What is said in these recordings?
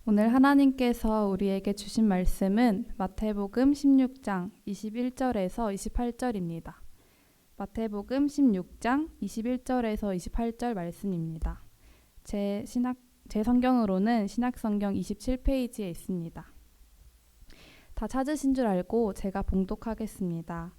오늘 하나님께서 우리에게 주신 말씀은 마태복음 16장 21절에서 28절입니다. 마태복음 16장 21절에서 28절 말씀입니다. 제 성경으로는 신약성경 27페이지에 있습니다. 다 찾으신 줄 알고 제가 봉독하겠습니다.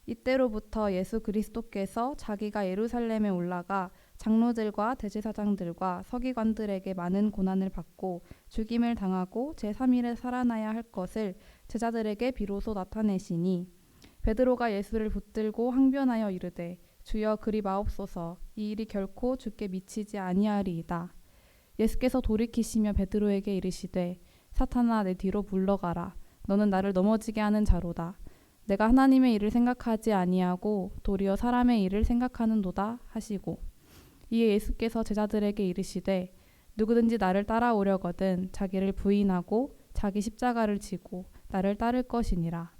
이때로부터 예수 그리스도께서 자기가 예루살렘에 올라가 장로들과 대제사장들과 서기관들에게 많은 고난을 받고 죽임을 당하고 제3일에 살아나야 할 것을 제자들에게 비로소 나타내시니 베드로가 예수를 붙들고 항변하여 이르되 주여 그리 마옵소서 이 일이 결코 주께 미치지 아니하리이다. 예수께서 돌이키시며 베드로에게 이르시되 사탄아 내 뒤로 물러가라. 너는 나를 넘어지게 하는 자로다. 내가 하나님의 일을 생각하지 아니하고 도리어 사람의 일을 생각하는도다 하시고 이에 예수께서 제자들에게 이르시되 누구든지 나를 따라오려거든 자기를 부인하고 자기 십자가를 지고 나를 따를 것이니라.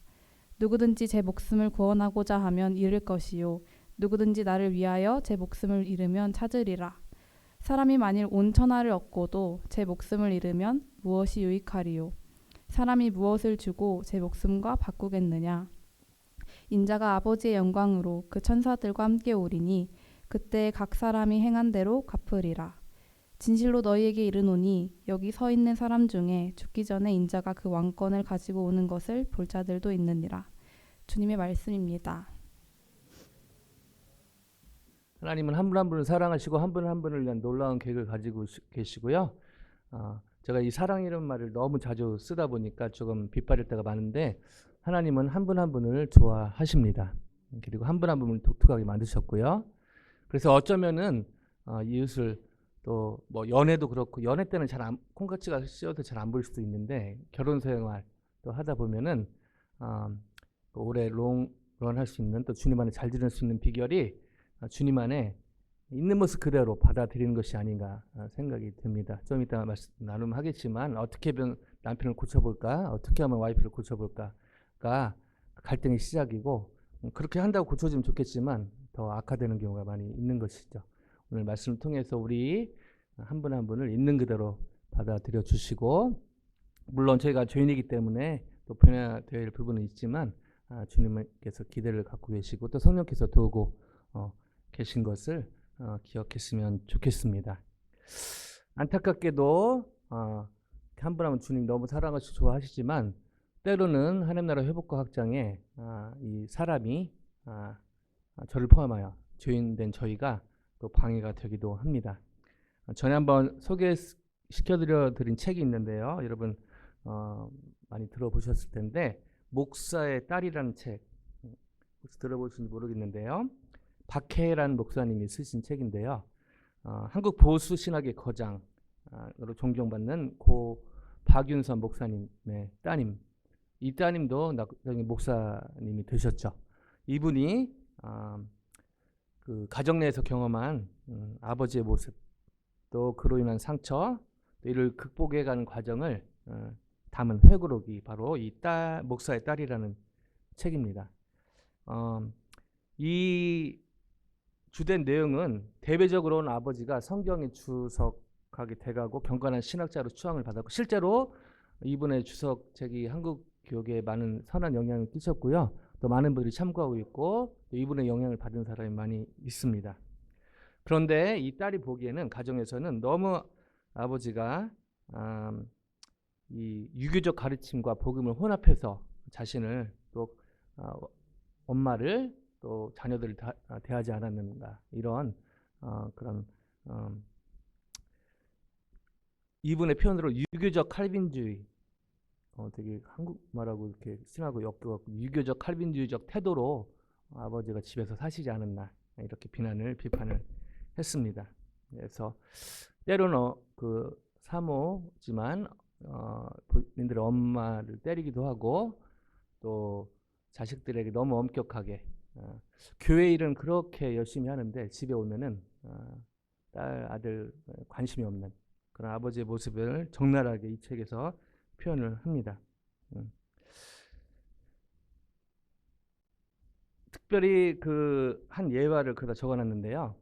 누구든지 제 목숨을 구원하고자 하면 잃을 것이요 누구든지 나를 위하여 제 목숨을 잃으면 찾으리라. 사람이 만일 온 천하를 얻고도 제 목숨을 잃으면 무엇이 유익하리요. 사람이 무엇을 주고 제 목숨과 바꾸겠느냐. 인자가 아버지의 영광으로 그 천사들과 함께 오리니 그때 각 사람이 행한 대로 갚으리라. 진실로 너희에게 이르노니 여기 서 있는 사람 중에 죽기 전에 인자가 그 왕권을 가지고 오는 것을 볼 자들도 있느니라. 주님의 말씀입니다. 하나님은 한 분 한 분을 사랑하시고 한 분 한 분을 위한 놀라운 계획을 가지고 계시고요. 제가 이 사랑이라는 말을 너무 자주 쓰다 보니까 조금 빗발릴 때가 많은데 하나님은 한 분 한 분을 좋아하십니다. 그리고 한 분 한 분을 독특하게 만드셨고요. 그래서 어쩌면은 이웃을 또 뭐 연애도 그렇고 연애 때는 콩깍지가 씌어서 잘 안 보일 수도 있는데 결혼 생활 또 하다 보면은 오래 롱런 할 수 있는 또 주님 안에 잘 지낼 수 있는 비결이 주님 안에 있는 모습 그대로 받아들이는 것이 아닌가 생각이 듭니다. 좀 이따 나눔하겠지만 어떻게 하면 남편을 고쳐볼까, 어떻게 하면 와이프를 고쳐볼까가 갈등의 시작이고 그렇게 한다고 고쳐지면 좋겠지만 더 악화되는 경우가 많이 있는 것이죠. 오늘 말씀을 통해서 우리 한 분 한 분을 있는 그대로 받아들여 주시고 물론 저희가 죄인이기 때문에 또 변화될 부분은 있지만 주님께서 기대를 갖고 계시고 또 성령께서 도우고 계신 것을 기억했으면 좋겠습니다. 안타깝게도 한 분 한 분 주님 너무 사랑하시고 좋아하시지만 때로는 하나님 나라 회복과 확장에 이 사람이 저를 포함하여 죄인된 저희가 또 방해가 되기도 합니다. 전에 한번 소개시켜드려 드린 책이 있는데요. 여러분 많이 들어보셨을 텐데 목사의 딸이라는 책 혹시 들어보셨는지 모르겠는데요. 박해라는 목사님이 쓰신 책인데요. 한국 보수 신학의 거장으로 존경받는 고 박윤선 목사님의 따님, 이 따님도 나중에 목사님이 되셨죠. 이분이 그 가정 내에서 경험한 아버지의 모습, 또 그로 인한 상처, 또 이를 극복해가는 과정을 담은 회고록이 바로 이 목사의 딸이라는 책입니다. 이 주된 내용은 대외적으로는 아버지가 성경에 주석하게 돼가고 경건한 신학자로 추앙을 받았고 실제로 이분의 주석책이 한국 교육에 많은 선한 영향을 끼쳤고요. 또 많은 분들이 참고하고 있고 또 이분의 영향을 받은 사람이 많이 있습니다. 그런데 이 딸이 보기에는 가정에서는 너무 아버지가 이 유교적 가르침과 복음을 혼합해서 자신을 또 엄마를 또 자녀들을 대하지 않았는가 이런 그런 이분의 표현으로 유교적 칼빈주의 되게 한국말하고 이렇게 심하고 엮여갖고 유교적 칼빈주의적 태도로 아버지가 집에서 사시지 않았나 이렇게 비판을 했습니다. 그래서 때로는 그 사모지만 본인들의 엄마를 때리기도 하고 또 자식들에게 너무 엄격하게 교회 일은 그렇게 열심히 하는데 집에 오면은 딸 아들 관심이 없는 그런 아버지의 모습을 적나라하게 이 책에서 표현을 합니다. 특별히 그 한 예화를 그다 적어놨는데요.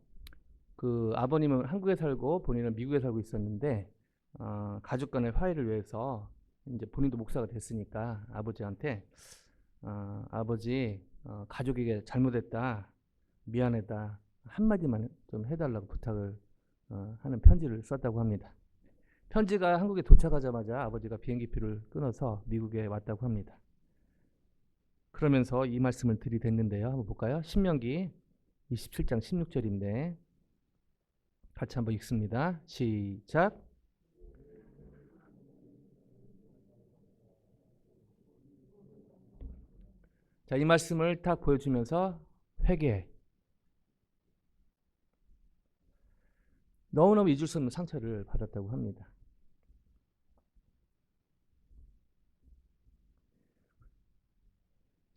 그 아버님은 한국에 살고 본인은 미국에 살고 있었는데 가족 간의 화해를 위해서 이제 본인도 목사가 됐으니까 아버지한테 아버지 가족에게 잘못했다 미안하다 한마디만 좀 해달라고 부탁을 하는 편지를 썼다고 합니다. 편지가 한국에 도착하자마자 아버지가 비행기표를 끊어서 미국에 왔다고 합니다. 그러면서 이 말씀을 들이댔는데요. 한번 볼까요? 신명기 27장 16절인데 같이 한번 읽습니다. 시작. 자, 이 말씀을 딱 보여주면서 회개. 너무너무 잊을 수 없는 상처를 받았다고 합니다.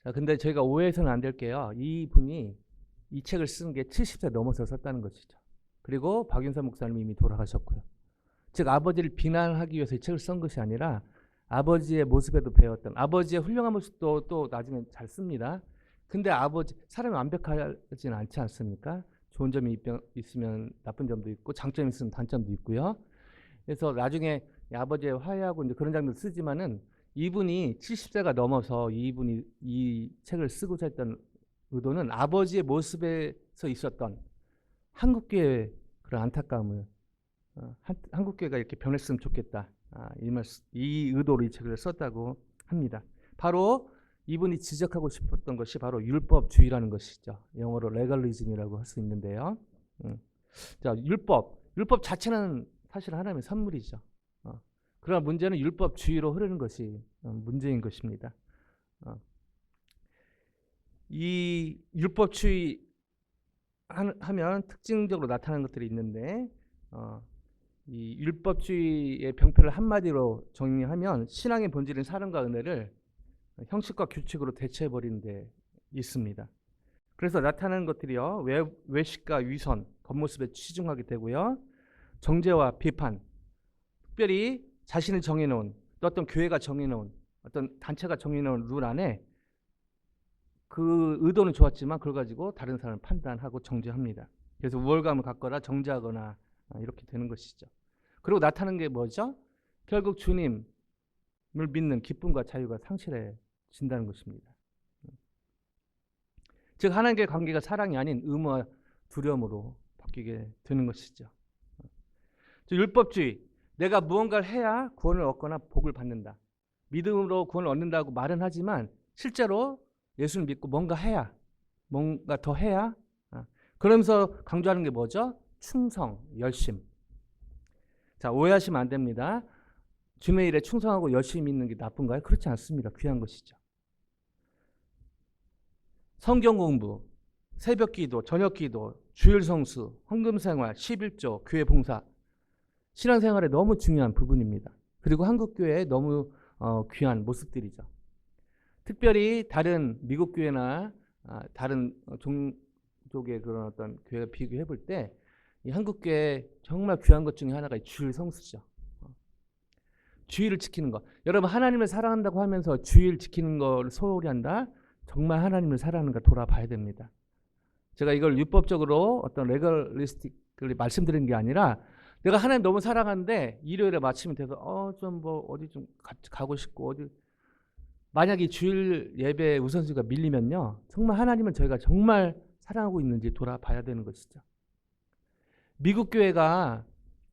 자, 근데 저희가 오해해서는 안 될게요. 이분이 이 책을 쓴 게 70세 넘어서 썼다는 것이죠. 그리고 박윤선 목사님이 이미 돌아가셨고요. 즉 아버지를 비난하기 위해서 이 책을 쓴 것이 아니라 아버지의 모습에도 배웠던 아버지의 훌륭한 모습도 또 나중에 잘 씁니다. 근데 아버지 사람이 완벽하지는 않지 않습니까? 좋은 점이 있으면 나쁜 점도 있고 장점이 있으면 단점도 있고요. 그래서 나중에 아버지의 화해하고 이제 그런 장면을 쓰지만은 이분이 70세가 넘어서 이분이 이 책을 쓰고자 했던 의도는 아버지의 모습에서 있었던 한국교회의 그런 안타까움을 한국교회가 이렇게 변했으면 좋겠다. 이 의도로 이 책을 썼다고 합니다. 바로 이분이 지적하고 싶었던 것이 바로 율법주의라는 것이죠. 영어로 레갈리즘이라고 할 수 있는데요. 자, 율법 자체는 사실 하나님의 선물이죠. 그러나 문제는 율법주의로 흐르는 것이 문제인 것입니다. 이 율법주의 하면 특징적으로 나타나는 것들이 있는데 이 율법주의의 병폐를 한마디로 정리하면 신앙의 본질인 사랑과 은혜를 형식과 규칙으로 대체해버리는 데 있습니다. 그래서 나타나는 것들이요. 외식과 위선, 겉모습에 치중하게 되고요. 정죄와 비판, 특별히 자신이 정해놓은 또 어떤 교회가 정해놓은 어떤 단체가 정해놓은 룰 안에 그 의도는 좋았지만 그걸 가지고 다른 사람을 판단하고 정죄합니다. 그래서 우월감을 갖거나 정죄하거나 이렇게 되는 것이죠. 그리고 나타나는 게 뭐죠? 결국 주님을 믿는 기쁨과 자유가 상실해진다는 것입니다. 즉 하나님과의 관계가 사랑이 아닌 의무와 두려움으로 바뀌게 되는 것이죠. 율법주의, 내가 무언가를 해야 구원을 얻거나 복을 받는다. 믿음으로 구원을 얻는다고 말은 하지만 실제로 예수를 믿고 뭔가 더 해야 그러면서 강조하는 게 뭐죠? 충성, 열심. 자, 오해하시면 안 됩니다. 주님의 일에 충성하고 열심히 믿는 게 나쁜가요? 그렇지 않습니다. 귀한 것이죠. 성경 공부, 새벽 기도, 저녁 기도, 주일 성수, 헌금 생활, 11조, 교회 봉사, 신앙생활에 너무 중요한 부분입니다. 그리고 한국 교회에 너무 귀한 모습들이죠. 특별히 다른 미국 교회나 다른 종족의 그런 어떤 교회가 비교해 볼 때 이 한국 교회 정말 귀한 것 중에 하나가 주일 성수죠. 주일을 지키는 것. 여러분 하나님을 사랑한다고 하면서 주일 지키는 걸 소홀히 한다? 정말 하나님을 사랑하는가 돌아봐야 됩니다. 제가 이걸 율법적으로 어떤 레걸리스틱을 말씀드리는 게 아니라 내가 하나님 너무 사랑하는데 일요일에 마침이 돼서 좀 뭐 어디 좀 가고 싶고 어디 만약에 주일 예배 우선순위가 밀리면요. 정말 하나님은 저희가 정말 사랑하고 있는지 돌아봐야 되는 것이죠. 미국 교회가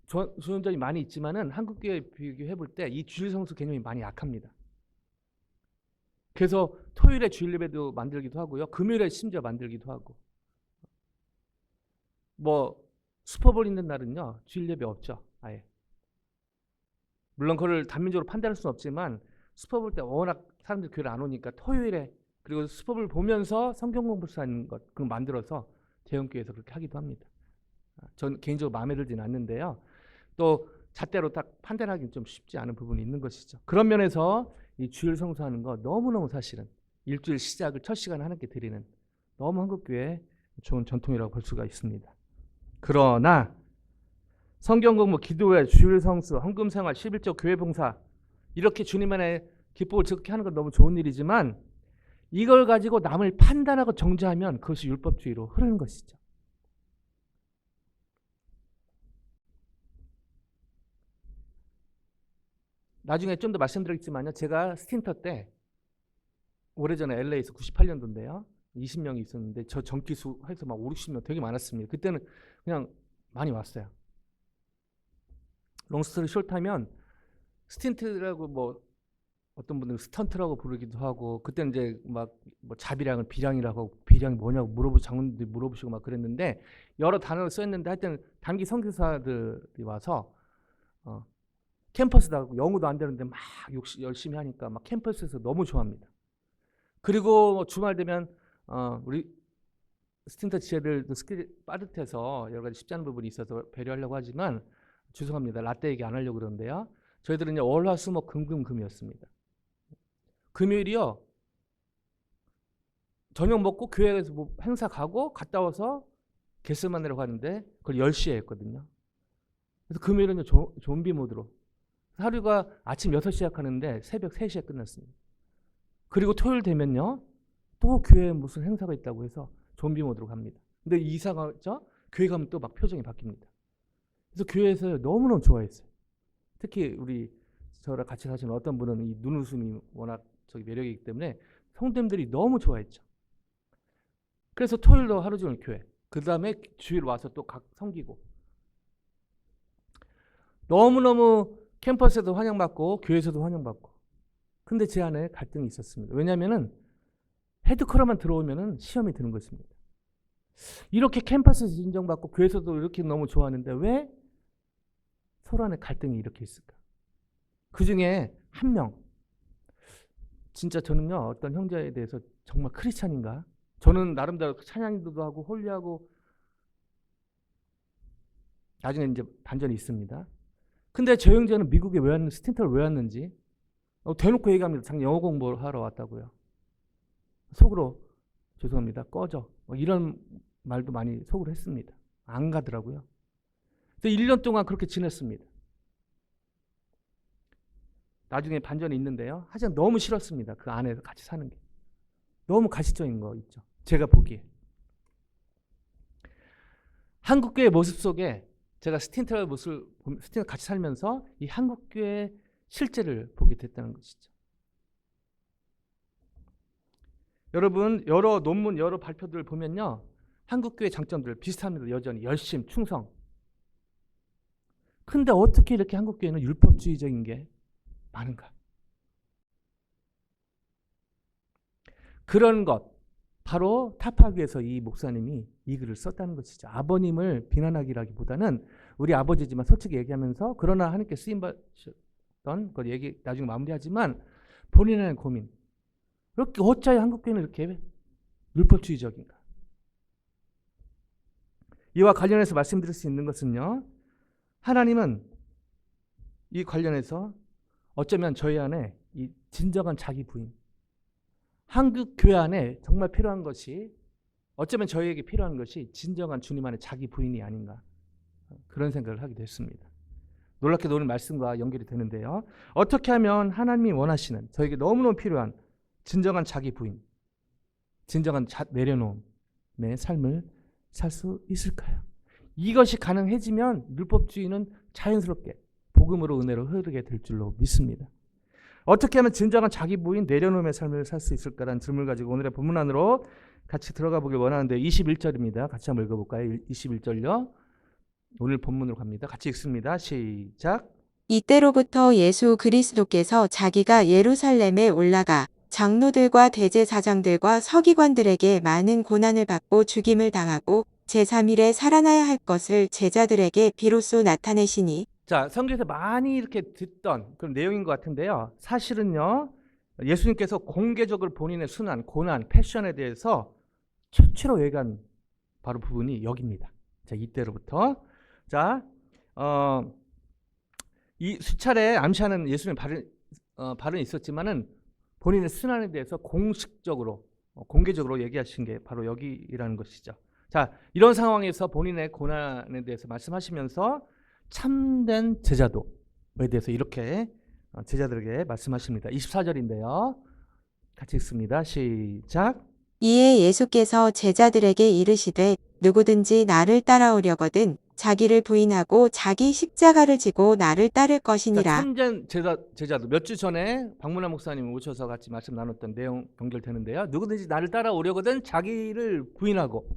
좋은 점이 많이 있지만은 한국 교회 비교해 볼 때 이 주일 성수 개념이 많이 약합니다. 그래서 토요일에 주일 예배도 만들기도 하고요. 금요일에 심지어 만들기도 하고. 뭐 슈퍼볼 있는 날은요. 주일 예배 없죠. 아예. 물론 그걸 단민적으로 판단할 수는 없지만 슈퍼볼 때 워낙 사람들이 교회를 안 오니까 토요일에 그리고 슈퍼볼 보면서 성경 공부를 하는 것 그걸 만들어서 대형교회에서 그렇게 하기도 합니다. 전 개인적으로 마음에 들지는 않는데요. 또 잣대로 딱 판단하기는 좀 쉽지 않은 부분이 있는 것이죠. 그런 면에서 이 주일 성수하는 거 너무너무 사실은 일주일 시작을 첫 시간에 하나님께 드리는 너무 한국교회의 좋은 전통이라고 볼 수가 있습니다. 그러나 성경 공부, 기도회, 주일 성수, 헌금 생활, 11조, 교회 봉사 이렇게 주님 안에 기쁨을 즐겁게 하는 건 너무 좋은 일이지만 이걸 가지고 남을 판단하고 정죄하면 그것이 율법주의로 흐르는 것이죠. 나중에 좀 더 말씀드리겠지만요. 제가 스틴터 때 오래전에 LA에서 98년도인데요. 20명이 있었는데 저 전기수 해서 막 5, 60명 되게 많았습니다. 그때는 그냥 많이 왔어요. 롱스토리 숏하면 스틴트라고 뭐 어떤 분들은 스턴트라고 부르기도 하고 그때는 이제 막 뭐 자비량을 비량이라고 하고 비량이 뭐냐고 장군들이 물어보시고 막 그랬는데 여러 단어를 썼는데 하여튼 단기 선교사들이 와서 캠퍼스도 하고 영어도 안 되는데 막 열심히 하니까 막 캠퍼스에서 너무 좋아합니다. 그리고 뭐 주말 되면 우리 스틴터 지혜들도 스킬이 빠듯해서 여러 가지 쉽지 않은 부분이 있어서 배려하려고 하지만 죄송합니다. 라떼 얘기 안 하려고 그러는데요. 저희들은 월화수목 금이었습니다. 금요일이요. 저녁 먹고 교회에서 뭐 행사 가고 갔다 와서 개스만 내려고 하는데 그걸 10시에 했거든요. 그래서 금요일은 좀비 모드로 하루가 아침 6시에 시작하는데 새벽 3시에 끝났습니다. 그리고 토요일 되면요. 또 교회에 무슨 행사가 있다고 해서 좀비 모드로 갑니다. 근데 이상하죠? 교회 가면 또 막 표정이 바뀝니다. 그래서 교회에서 너무너무 좋아했어요. 특히 우리 저랑 같이 사시는 어떤 분은 이 눈웃음이 워낙 매력이기 때문에 성도님들이 너무 좋아했죠. 그래서 토요일도 하루 종일 교회. 그 다음에 주일 와서 또 각 섬기고. 너무너무 캠퍼스에도 환영받고 교회에서도 환영받고. 근데 제 안에 갈등이 있었습니다. 왜냐하면은 헤드커러만 들어오면은 시험이 드는 것입니다. 이렇게 캠퍼스에서 인정받고 교회에서도 이렇게 너무 좋아하는데 왜 서로 안에 갈등이 이렇게 있을까? 그 중에 한 명, 진짜 저는요 어떤 형제에 대해서 정말 크리스찬인가? 저는 나름대로 찬양도 하고 홀리하고 나중에 이제 반전이 있습니다. 근데 저 형제는 미국에 왜 왔는지, 스틴터를 왜 왔는지 대놓고 얘기합니다. 작년 영어 공부를 하러 왔다고요. 속으로 죄송합니다. 꺼져. 이런 말도 많이 속으로 했습니다. 안 가더라고요. 그래서 1년 동안 그렇게 지냈습니다. 나중에 반전이 있는데요. 하지만 너무 싫었습니다. 그 안에서 같이 사는 게. 너무 가시적인 거 있죠. 제가 보기에. 한국교회 모습 속에 제가 스틴트의 모습을 스틴트 같이 살면서 이 한국교회의 실제를 보게 됐다는 것이죠. 여러분 여러 논문 여러 발표들을 보면요. 한국교회 장점들 비슷합니다. 여전히 열심, 충성. 근데 어떻게 이렇게 한국교회는 율법주의적인 게 많은가? 그런 것 바로 타파하기 위해서 이 목사님이 이 글을 썼다는 것이죠. 아버님을 비난하기라기보다는 우리 아버지지만 솔직히 얘기하면서 그러나 하나님께 쓰임받으셨던 그 얘기 나중에 마무리하지만 본인의 고민. 이렇게 어찌하여 한국교회는 이렇게 율법주의적인가? 이와 관련해서 말씀드릴 수 있는 것은요. 하나님은 이 관련해서 어쩌면 저희 안에 이 진정한 자기 부인, 한국 교회 안에 정말 필요한 것이 어쩌면 저희에게 필요한 것이 진정한 주님 안에 자기 부인이 아닌가 그런 생각을 하게 됐습니다. 놀랍게도 오늘 말씀과 연결이 되는데요. 어떻게 하면 하나님이 원하시는 저에게 너무너무 필요한 진정한 자기 부인, 진정한 내려놓음의 삶을 살 수 있을까요? 이것이 가능해지면 율법주의는 자연스럽게 복음으로 은혜로 흐르게 될 줄로 믿습니다. 어떻게 하면 진정한 자기 부인 내려놓음의 삶을 살 수 있을까라는 질문을 가지고 오늘의 본문 안으로 같이 들어가 보길 원하는데 21절입니다. 같이 한번 읽어볼까요? 21절요. 오늘 본문으로 갑니다. 같이 읽습니다. 시작. 이때로부터 예수 그리스도께서 자기가 예루살렘에 올라가 장로들과 대제사장들과 서기관들에게 많은 고난을 받고 죽임을 당하고 제3일에 살아나야 할 것을 제자들에게 비로소 나타내시니. 자, 성경에서 많이 이렇게 듣던 그런 내용인 것 같은데요. 사실은요. 예수님께서 공개적으로 본인의 순환, 고난, 패션에 대해서 최초로 얘기한 바로 부분이 여기입니다. 자, 이때로부터 자, 이 수차례 암시하는 예수님의 발언이 있었지만은 본인의 순환에 대해서 공식적으로 공개적으로 얘기하신 게 바로 여기라는 것이죠. 자, 이런 상황에서 본인의 고난에 대해서 말씀하시면서 참된 제자도에 대해서 이렇게 제자들에게 말씀하십니다. 24절인데요. 같이 읽습니다. 시작. 이에 예수께서 제자들에게 이르시되 누구든지 나를 따라오려거든 자기를 부인하고 자기 십자가를 지고 나를 따를 자, 것이니라. 참된 제자도 몇 주 전에 박문환 목사님 오셔서 같이 말씀 나눴던 내용 연결되는데요. 누구든지 나를 따라오려거든 자기를 부인하고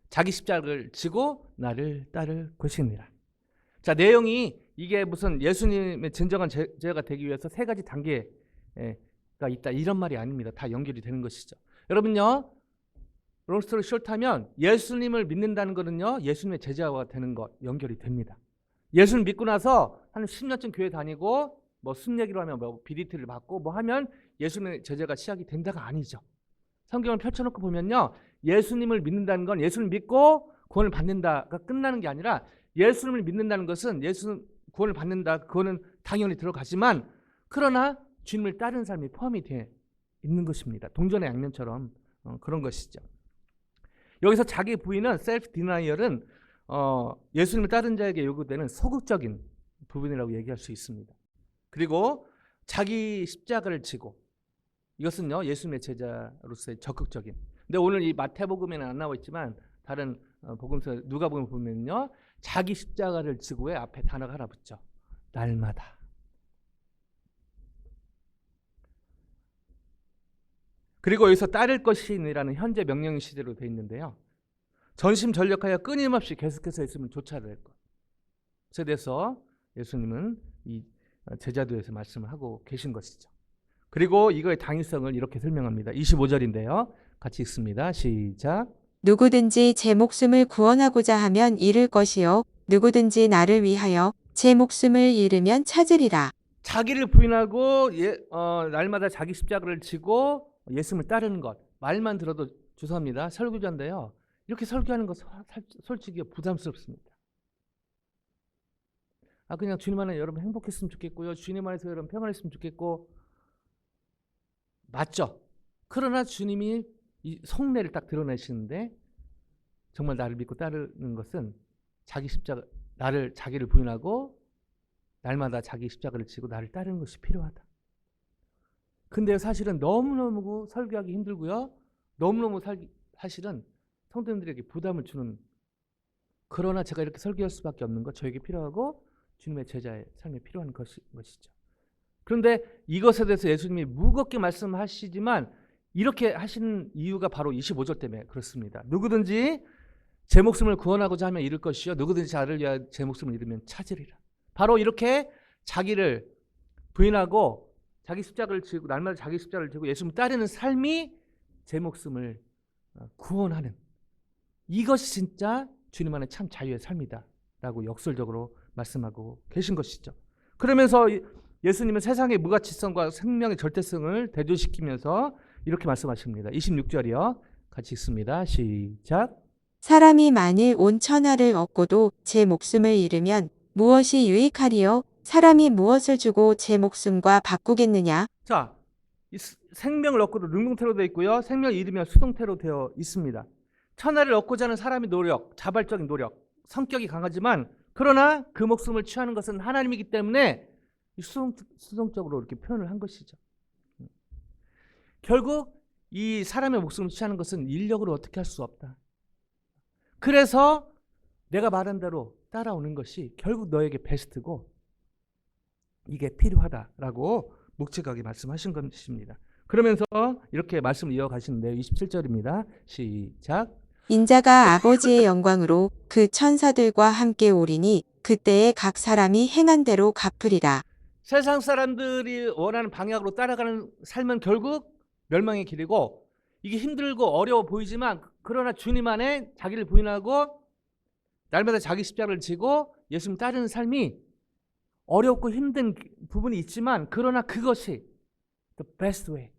자기 십자가를 지고 나를 따를 것이니라. 자, 내용이 이게 무슨 예수님의 진정한 제자가 되기 위해서 세 가지 단계가 있다 이런 말이 아닙니다. 다 연결이 되는 것이죠. 여러분요, 롱스토리 숏하면 예수님을 믿는다는 것은요, 예수님의 제자가 되는 것 연결이 됩니다. 예수를 믿고 나서 한 10년쯤 교회 다니고 뭐 순례기로 하면 뭐 비리티를 받고 뭐 하면 예수님의 제자가 시작이 된다가 아니죠. 성경을 펼쳐놓고 보면요, 예수님을 믿는다는 건 예수를 믿고 구원을 받는다가 끝나는 게 아니라 예수님을 믿는다는 것은 예수 구원을 받는다, 그거는 당연히 들어가지만 그러나 주님을 따르는 삶이 포함이 되어 있는 것입니다. 동전의 양면처럼 그런 것이죠. 여기서 자기 부인은 셀프 디나이얼은 예수님을 따른 자에게 요구되는 소극적인 부분이라고 얘기할 수 있습니다. 그리고 자기 십자가를 지고, 이것은요 예수님의 제자로서의 적극적인. 근데 오늘 이 마태복음에는 안 나와 있지만 다른 복음서 누가복음 보면요, 자기 십자가를 지고의 앞에 단어가 하나 붙죠. 날마다. 그리고 여기서 따를 것이니라는 현재 명령 시제로 되어 있는데요, 전심전력하여 끊임없이 계속해서 예수님을 쫓아야 될 것에 대해서 예수님은 이 제자도에서 말씀을 하고 계신 것이죠. 그리고 이거의 당위성을 이렇게 설명합니다. 25절인데요. 같이 읽습니다. 시작. 누구든지 제 목숨을 구원하고자 하면 잃을 것이요 누구든지 나를 위하여 제 목숨을 잃으면 찾으리라. 자기를 부인하고 날마다 자기 십자가를 지고 예수님을 따르는 것. 말만 들어도 죄송합니다. 설교자인데요, 이렇게 설교하는 것 솔직히 부담스럽습니다. 그냥 주님 안에 여러분 행복했으면 좋겠고요, 주님 안에서 여러분 평안했으면 좋겠고, 맞죠? 그러나 주님이 이 속내를 딱 드러내시는데, 정말 나를 믿고 따르는 것은 자기 십자가, 자기를 부인하고 날마다 자기 십자가를 지고 나를 따르는 것이 필요하다. 근데 사실은 너무너무 설교하기 힘들고요, 너무너무 사실은 성도님들에게 부담을 주는, 그러나 제가 이렇게 설교할 수밖에 없는 것, 저에게 필요하고 주님의 제자의 삶에 필요한 것이죠. 그런데 이것에 대해서 예수님이 무겁게 말씀하시지만 이렇게 하시는 이유가 바로 25절 때문에 그렇습니다. 누구든지 제 목숨을 구원하고자 하면 잃을 것이요 누구든지 저를 위하여 제 목숨을 잃으면 찾으리라. 바로 이렇게 자기를 부인하고 자기 십자가를 지고 날마다 자기 십자가를 지고 예수님을 따르는 삶이 제 목숨을 구원하는, 이것이 진짜 주님 안에 참 자유의 삶이다 라고 역설적으로 말씀하고 계신 것이죠. 그러면서 예수님은 세상의 무가치성과 생명의 절대성을 대조시키면서 이렇게 말씀하십니다. 26절이요. 같이 읽습니다. 시작. 사람이 만일 온 천하를 얻고도 제 목숨을 잃으면 무엇이 유익하리요? 사람이 무엇을 주고 제 목숨과 바꾸겠느냐? 자, 이 생명을 얻고도 능동태로 되어 있고요, 생명을 잃으면 수동태로 되어 있습니다. 천하를 얻고자 하는 사람의 노력, 자발적인 노력, 성격이 강하지만 그러나 그 목숨을 취하는 것은 하나님이기 때문에 수동적으로 이렇게 표현을 한 것이죠. 결국 이 사람의 목숨을 취하는 것은 인력으로 어떻게 할 수 없다. 그래서 내가 말한 대로 따라오는 것이 결국 너에게 베스트고 이게 필요하다라고 묵직하게 말씀하신 것입니다. 그러면서 이렇게 말씀을 이어가시는데요. 27절입니다. 시작. 인자가 아버지의 영광으로 그 천사들과 함께 오리니 그때에 각 사람이 행한 대로 갚으리라. 세상 사람들이 원하는 방향으로 따라가는 삶은 결국 멸망의 길이고, 이게 힘들고 어려워 보이지만 그러나 주님 안에 자기를 부인하고 날마다 자기 십자가를 지고 예수님 따르는 삶이 어렵고 힘든 부분이 있지만 그러나 그것이 the best way,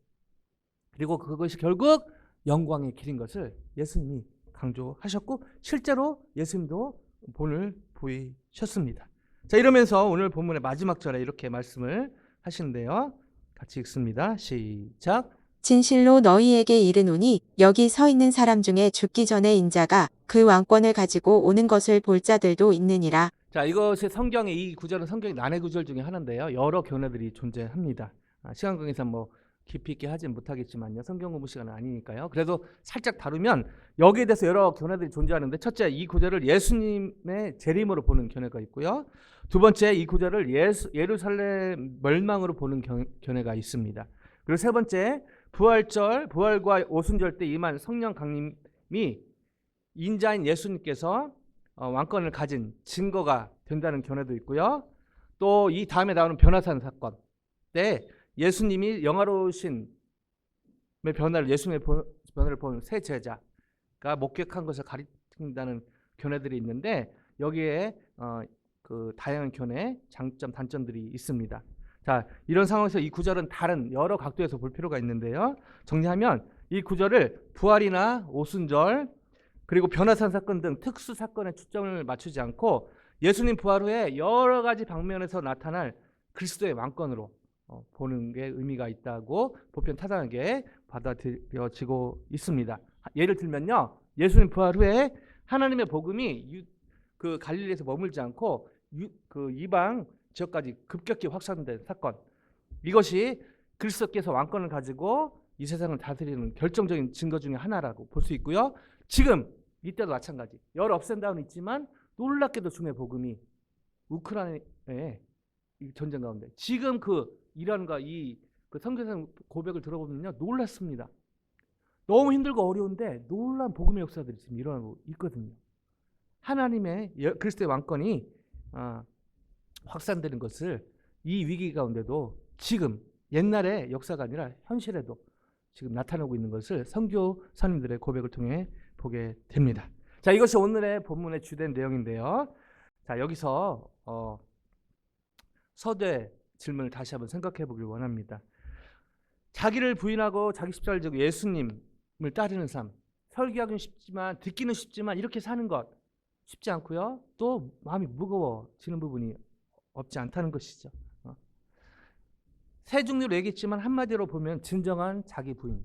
그리고 그것이 결국 영광의 길인 것을 예수님이 강조하셨고 실제로 예수님도 본을 보이셨습니다. 자, 이러면서 오늘 본문의 마지막 절에 이렇게 말씀을 하시는데요. 같이 읽습니다. 시작. 진실로 너희에게 이르노니 여기 서 있는 사람 중에 죽기 전에 인자가 그 왕권을 가지고 오는 것을 볼 자들도 있느니라. 자, 이것이 성경의 이 구절은 성경의 난해 구절 중에 하나인데요. 여러 견해들이 존재합니다. 시간 관계상 뭐 깊이 있게 하진 못하겠지만요. 성경 공부 시간은 아니니까요. 그래도 살짝 다루면 여기에 대해서 여러 견해들이 존재하는데, 첫째, 이 구절을 예수님의 재림으로 보는 견해가 있고요. 두 번째, 이 구절을 예루살렘 멸망으로 보는 견해가 있습니다. 그리고 세 번째, 부활과 오순절 때 임한 성령 강림이 인자인 예수님께서 왕권을 가진 증거가 된다는 견해도 있고요. 또 이 다음에 나오는 변화산 사건 때 예수님이 영화로우신 변화를, 예수님의 변화를 본 세 제자가 목격한 것을 가리킨다는 견해들이 있는데, 여기에 그 다양한 견해, 장점, 단점들이 있습니다. 자, 이런 상황에서 이 구절은 다른 여러 각도에서 볼 필요가 있는데요. 정리하면 이 구절을 부활이나 오순절 그리고 변화산 사건 등 특수 사건에 초점을 맞추지 않고 예수님 부활 후에 여러 가지 방면에서 나타날 그리스도의 왕권으로 보는 게 의미가 있다고 보편 타당하게 받아들여지고 있습니다. 예를 들면요, 예수님 부활 후에 하나님의 복음이 그 갈릴리에서 머물지 않고 그 이방 지역까지 급격히 확산된 사건, 이것이 그리스도께서 왕권을 가지고 이 세상을 다스리는 결정적인 증거 중에 하나라고 볼 수 있고요. 지금 이때도 마찬가지, 여러 업앤다운이 있지만 놀랍게도 주님의 복음이 우크라이나의 전쟁 가운데 지금 그 이란과 그 선교사의 고백을 들어보면요, 놀랐습니다. 너무 힘들고 어려운데 놀라운 복음의 역사들이 지금 일어나고 있거든요. 하나님의 그리스도의 왕권이 확산되는 것을 이 위기 가운데도 지금 옛날의 역사가 아니라 현실에도 지금 나타나고 있는 것을 선교사님들의 고백을 통해 보게 됩니다. 자, 이것이 오늘의 본문의 주된 내용인데요. 자, 여기서 서두에 질문을 다시 한번 생각해 보길 원합니다. 자기를 부인하고 자기 십자가를 지고 예수님을 따르는 삶, 설교하기는 쉽지만, 듣기는 쉽지만 이렇게 사는 것 쉽지 않고요. 또 마음이 무거워지는 부분이 없지 않다는 것이죠. 세 종류로 얘기했지만 한마디로 보면 진정한 자기 부인,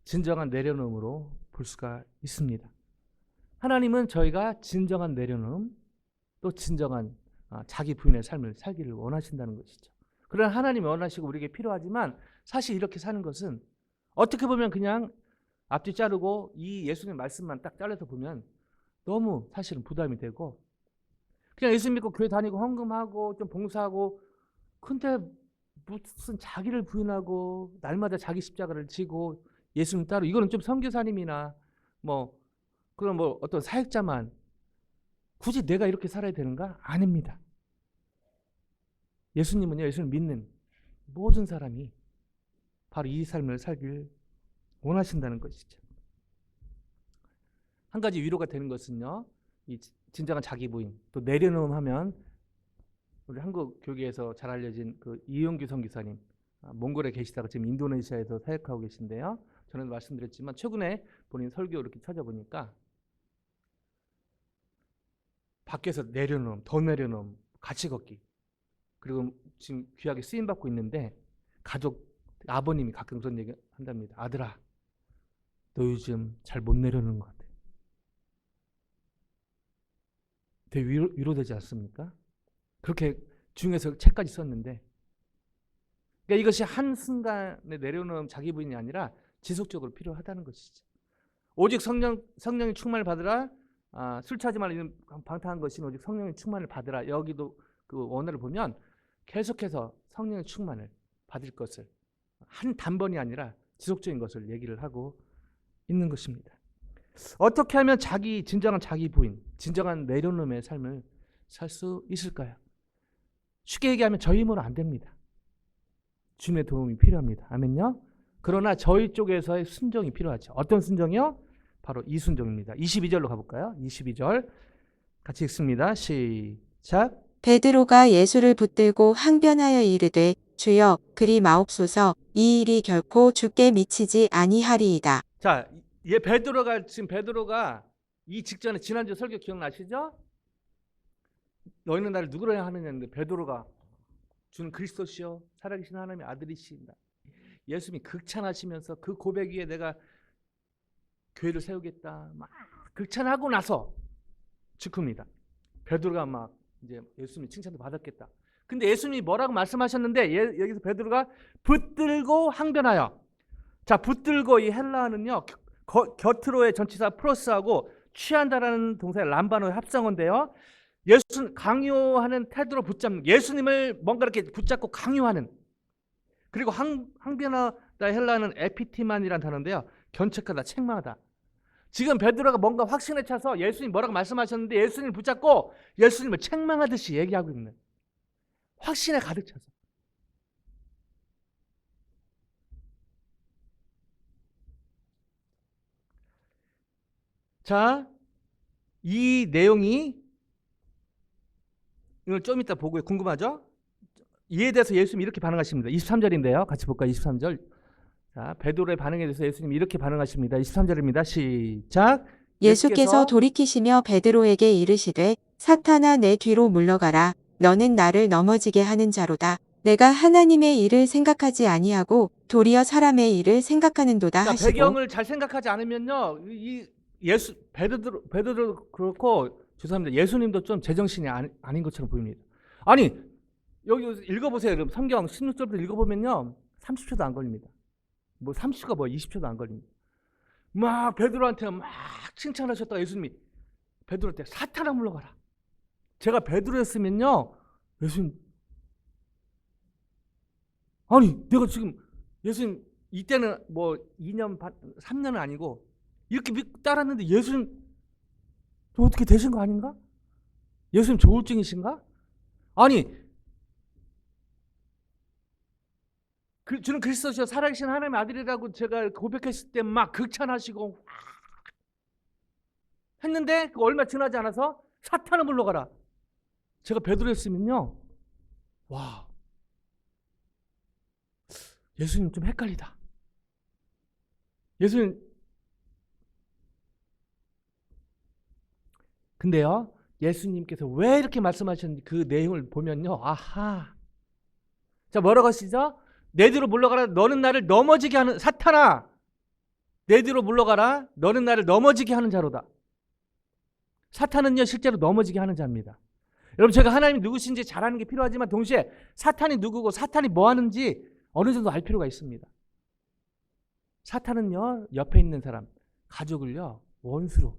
진정한 내려놓음으로 볼 수가 있습니다. 하나님은 저희가 진정한 내려놓음, 또 진정한 자기 부인의 삶을 살기를 원하신다는 것이죠. 그러나 하나님이 원하시고 우리에게 필요하지만, 사실 이렇게 사는 것은 어떻게 보면 그냥 앞뒤 자르고 이 예수님 말씀만 딱 잘라서 보면 너무 사실은 부담이 되고, 그냥 예수 믿고 교회 다니고 헌금하고 좀 봉사하고, 근데 무슨 자기를 부인하고 날마다 자기 십자가를 지고 예수님 따로, 이거는 좀 선교사님이나 그런 어떤 사역자만 굳이 내가 이렇게 살아야 되는가? 아닙니다. 예수님은요, 예수를 믿는 모든 사람이 바로 이 삶을 살길 원하신다는 것이죠. 한 가지 위로가 되는 것은요, 이 진정한 자기 부인, 또 내려놓음 하면 우리 한국 교계에서 잘 알려진 그 이용규 선교사님, 몽골에 계시다가 지금 인도네시아에서 사역하고 계신데요. 전에도 말씀드렸지만 최근에 본인 설교 이렇게 찾아보니까 밖에서 내려놓음, 더 내려놓음, 같이 걷기, 그리고 지금 귀하게 쓰임받고 있는데 가족, 아버님이 가끔 그런 얘기 한답니다. 아들아, 너 요즘 잘 못 내려놓는 것 같아. 되게 위로되지 않습니까? 그렇게 중에서 책까지 썼는데, 그러니까 이것이 한순간에 내려놓은 자기 부인이 아니라 지속적으로 필요하다는 것이죠. 오직 성령의 충만을 받으라. 술 취하지 말라, 이런 방탕한 것이 오직 성령의 충만을 받으라. 여기도 그 원어를 보면 계속해서 성령의 충만을 받을 것을, 한 단번이 아니라 지속적인 것을 얘기를 하고 있는 것입니다. 어떻게 하면 진정한 자기 부인, 진정한 내려놓음의 삶을 살 수 있을까요? 쉽게 얘기하면 저희 힘으로 안 됩니다. 주님의 도움이 필요합니다. 아멘요? 그러나 저희 쪽에서의 순종이 필요하죠. 어떤 순종이요? 바로 이 순종입니다. 22절로 가볼까요? 22절 같이 읽습니다. 시작. 베드로가 예수를 붙들고 항변하여 이르되 주여 그리 마옵소서, 이 일이 결코 주께 미치지 아니하리이다. 자, 베드로가 이 직전에 지난주 설교 기억나시죠? 너희는 나를 누구로 하느냐 했는데, 베드로가 주는 그리스도시요 살아계신 하나님의 아들이시다, 예수님이 극찬하시면서 그 고백 위에 내가 교회를 세우겠다 막 극찬하고 나서 즉흥입니다. 베드로가 막 이제 예수님 칭찬도 받았겠다. 근데 예수님이 뭐라고 말씀하셨는데 여기서 베드로가 붙들고 항변하여. 자, 붙들고 이 헬라어는요. 곁으로의 전치사 프로스하고 취한다라는 동사의 람바노의 합성어인데요. 예수 강요하는 태도로 붙잡는, 예수님을 뭔가 이렇게 붙잡고 강요하는. 그리고 항변하다 헬라어는 에피티만이라는 단어인데요. 견책하다, 책망하다. 지금 베드로가 뭔가 확신에 차서 예수님 뭐라고 말씀하셨는데 예수님을 붙잡고 예수님을 책망하듯이 얘기하고 있는, 확신에 가득 차서. 자, 이 내용이, 이걸 좀 이따 보고요. 궁금하죠? 이에 대해서 예수님이 이렇게 반응하십니다. 23절인데요. 같이 볼까요? 23절. 자, 베드로의 반응에 대해서 예수님이 이렇게 반응하십니다. 23절입니다. 시작. 예수께서 돌이키시며 베드로에게 이르시되 사탄아 내 뒤로 물러가라. 너는 나를 넘어지게 하는 자로다. 내가 하나님의 일을 생각하지 아니하고 도리어 사람의 일을 생각하는도다 자, 하시고. 배경을 잘 생각하지 않으면요, 이 베드로 그렇고, 죄송합니다. 예수님도 좀 제정신이 아닌 것처럼 보입니다. 아니, 여기 읽어보세요. 여러분, 성경 16절부터 읽어보면요, 30초도 안 걸립니다. 뭐 30초가 뭐 20초도 안 걸립니다. 막 베드로한테 막 칭찬하셨다가 예수님이 베드로한테 사탄아 물러가라. 제가 베드로였으면요, 예수님, 아니 내가 지금 예수님 이때는 뭐 2년 반, 3년은 아니고 이렇게 따랐는데 예수님 좀 어떻게 되신 거 아닌가? 예수님 조울증이신가? 아니, 주는 그리스도시요 살아계신 하나님의 아들이라고 제가 고백했을 때 막 극찬하시고 했는데 그 얼마 지나지 않아서 사탄을 물러가라. 제가 베드로였으면요, 와, 예수님 좀 헷갈리다. 예수님, 근데요, 예수님께서 왜 이렇게 말씀하셨는지 그 내용을 보면요, 아하. 자, 뭐라고 하시죠? 내 뒤로 물러가라. 너는 나를 넘어지게 하는, 사탄아, 내 뒤로 물러가라. 너는 나를 넘어지게 하는 자로다. 사탄은요, 실제로 넘어지게 하는 자입니다. 여러분, 제가 하나님이 누구신지 잘 아는 게 필요하지만 동시에 사탄이 누구고 사탄이 뭐 하는지 어느 정도 알 필요가 있습니다. 사탄은요, 옆에 있는 사람, 가족을요, 원수로.